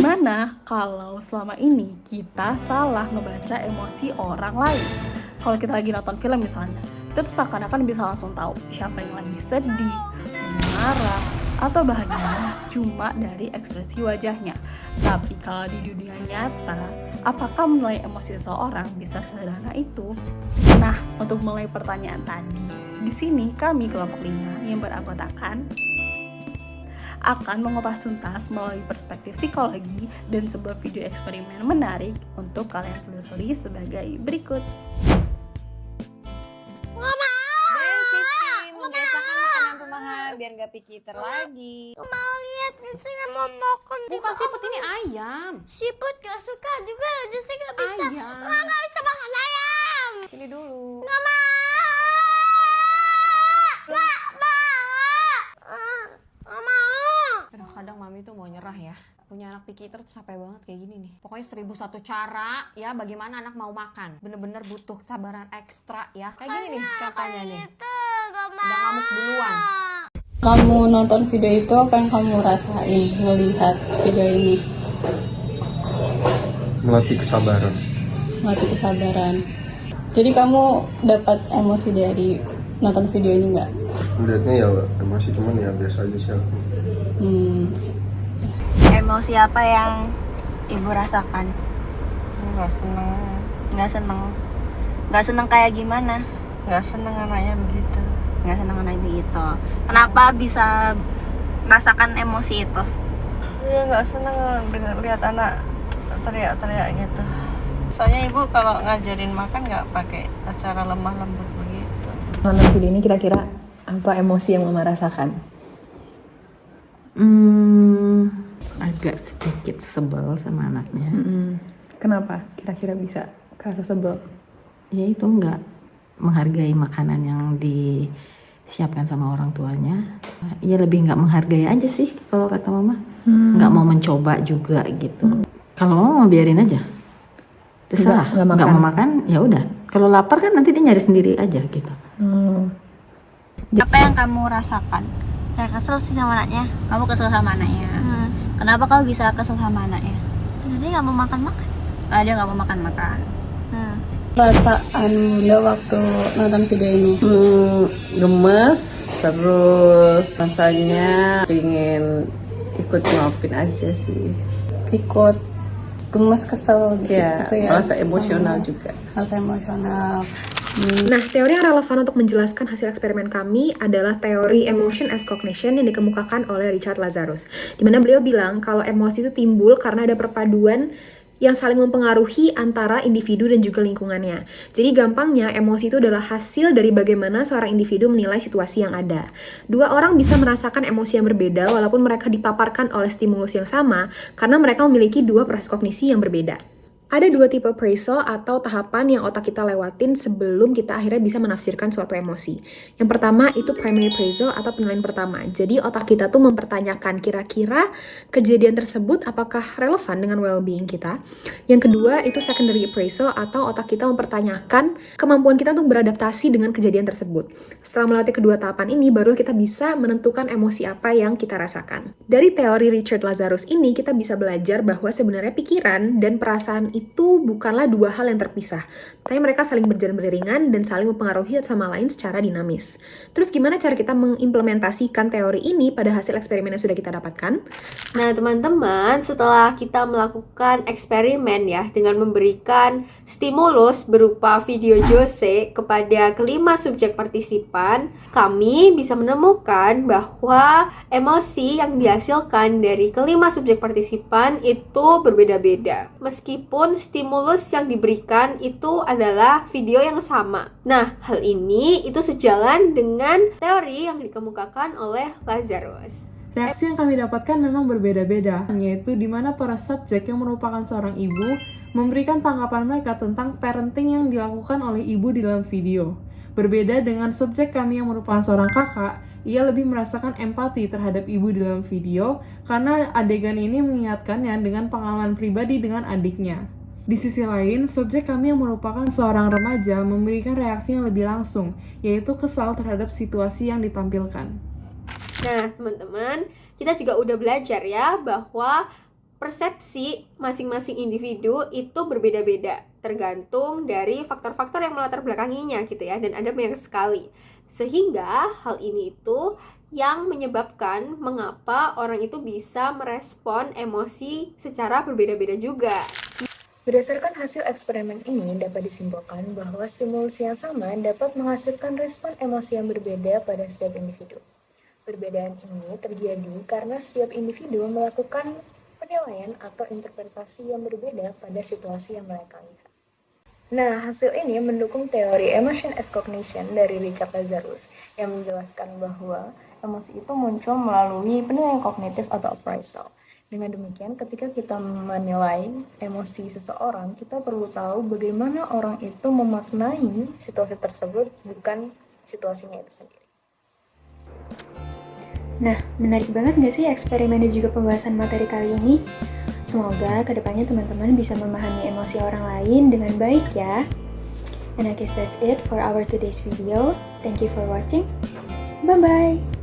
Gimana kalau selama ini kita salah ngebaca emosi orang lain? Kalau kita lagi nonton film misalnya, kita tuh seakan-akan bisa langsung tahu siapa yang lagi sedih, marah, atau bahagia cuma dari ekspresi wajahnya. Tapi kalau di dunia nyata, apakah menilai emosi seseorang bisa sesederhana itu? Nah, untuk mulai pertanyaan tadi, di sini kami kelompok 5 yang beranggotakan akan mengupas tuntas melalui perspektif psikologi dan sebuah video eksperimen menarik untuk kalian telusuri sebagai berikut. Membiasakan makanan rumahan biar gak picky lagi. Mau lihat saya mau makan Bukan siput, ini ayam. siput gak suka juga justru gak bisa. Ayam. Gak bisa makan ayam. Sini dulu. Gak mau. Gak mau. Gak mau. Kadang-kadang mami tuh mau nyerah ya. Punya anak picky eater tuh capek banget kayak gini nih. Pokoknya 1001 cara ya bagaimana anak mau makan. Bener-bener butuh kesabaran ekstra ya. Kayak gini nih contohnya nih. Itu gak mau. Udah ngamuk duluan. Kamu nonton video itu, apa yang kamu rasain ngelihat video ini? Melatih kesabaran. Melatih kesabaran. Jadi kamu dapat emosi dari nonton video ini nggak? Melihatnya ya emosi, cuman ya biasa aja sih aku. Emosi apa yang ibu rasakan? Gak seneng. Gak seneng. Gak seneng kayak gimana? Gak seneng anaknya begitu. Gak seneng kayak begitu. Kenapa bisa merasakan emosi itu? Ya gak seneng lihat anak teriak-teriak gitu. Soalnya ibu kalau ngajarin makan gak pakai cara lemah lembut begitu. Nonton video ini kira-kira apa emosi yang Mama rasakan? Agak sedikit sebel sama anaknya. Kenapa? Kira-kira bisa kerasa sebel? Ya itu nggak menghargai makanan yang disiapkan sama orang tuanya. Ya lebih nggak menghargai aja sih kalau kata Mama. Nggak mau mencoba juga gitu. Kalau Mama mau biarin aja, terserah. Nggak mau makan ya udah. Kalau lapar kan nanti dia nyari sendiri aja gitu. Apa yang kamu rasakan? Ya kesel sih sama anaknya. Kamu kesel sama anaknya. Kenapa kamu bisa kesel sama anaknya? Dia nggak mau makan-makan. Dia nggak mau makan-makan. Perasaan Bunda waktu nonton video ini? Gemes, terus rasanya ingin ikut nyuapin aja sih. Ikut gemes, kesel gitu Ya, ya? merasa emosional juga. Rasa emosional. Nah, teori yang relevan untuk menjelaskan hasil eksperimen kami adalah teori emotion as cognition yang dikemukakan oleh Richard Lazarus. Di mana beliau bilang kalau emosi itu timbul karena ada perpaduan yang saling mempengaruhi antara individu dan juga lingkungannya. Jadi gampangnya emosi itu adalah hasil dari bagaimana seorang individu menilai situasi yang ada. Dua orang bisa merasakan emosi yang berbeda walaupun mereka dipaparkan oleh stimulus yang sama karena mereka memiliki dua proses kognisi yang berbeda. Ada dua tipe appraisal atau tahapan yang otak kita lewatin sebelum kita akhirnya bisa menafsirkan suatu emosi. Yang pertama itu primary appraisal atau penilaian pertama. Jadi otak kita tuh mempertanyakan kira-kira kejadian tersebut apakah relevan dengan well-being kita. Yang kedua itu secondary appraisal atau otak kita mempertanyakan kemampuan kita untuk beradaptasi dengan kejadian tersebut. Setelah melewati kedua tahapan ini baru kita bisa menentukan emosi apa yang kita rasakan. Dari teori Richard Lazarus ini kita bisa belajar bahwa sebenarnya pikiran dan perasaan itu bukanlah dua hal yang terpisah, tapi mereka saling berjalan beriringan dan saling mempengaruhi sama lain secara dinamis. Terus gimana cara kita mengimplementasikan teori ini pada hasil eksperimen yang sudah kita dapatkan? Nah teman-teman, setelah kita melakukan eksperimen ya dengan memberikan stimulus berupa video Jose kepada kelima subjek partisipan, kami bisa menemukan bahwa emosi yang dihasilkan dari kelima subjek partisipan itu berbeda-beda. Meskipun stimulus yang diberikan itu adalah video yang sama. Nah, hal ini itu sejalan dengan teori yang dikemukakan oleh Lazarus. Reaksi yang kami dapatkan memang berbeda-beda, yaitu di mana para subjek yang merupakan seorang ibu memberikan tanggapan mereka tentang parenting yang dilakukan oleh ibu di dalam video. Berbeda dengan subjek kami yang merupakan seorang kakak, ia lebih merasakan empati terhadap ibu di dalam video karena adegan ini mengingatkannya dengan pengalaman pribadi dengan adiknya. Di sisi lain, subjek kami yang merupakan seorang remaja memberikan reaksi yang lebih langsung, yaitu kesal terhadap situasi yang ditampilkan. Nah, teman-teman, kita juga udah belajar ya bahwa persepsi masing-masing individu itu berbeda-beda tergantung dari faktor-faktor yang melatar belakanginya gitu ya, dan ada banyak sekali. Sehingga hal ini itu yang menyebabkan mengapa orang itu bisa merespon emosi secara berbeda-beda juga. Berdasarkan hasil eksperimen ini dapat disimpulkan bahwa stimulus yang sama dapat menghasilkan respon emosi yang berbeda pada setiap individu. Perbedaan ini terjadi karena setiap individu melakukan penilaian atau interpretasi yang berbeda pada situasi yang mereka lihat. Nah, hasil ini mendukung teori emotion as cognition dari Richard Lazarus yang menjelaskan bahwa emosi itu muncul melalui penilaian kognitif atau appraisal. Dengan demikian, ketika kita menilai emosi seseorang, kita perlu tahu bagaimana orang itu memaknai situasi tersebut, bukan situasinya itu sendiri. Nah, menarik banget nggak sih eksperimen dan juga pembahasan materi kali ini? Semoga kedepannya teman-teman bisa memahami emosi orang lain dengan baik ya. And I guess that's it for our today's video. Thank you for watching. Bye-bye!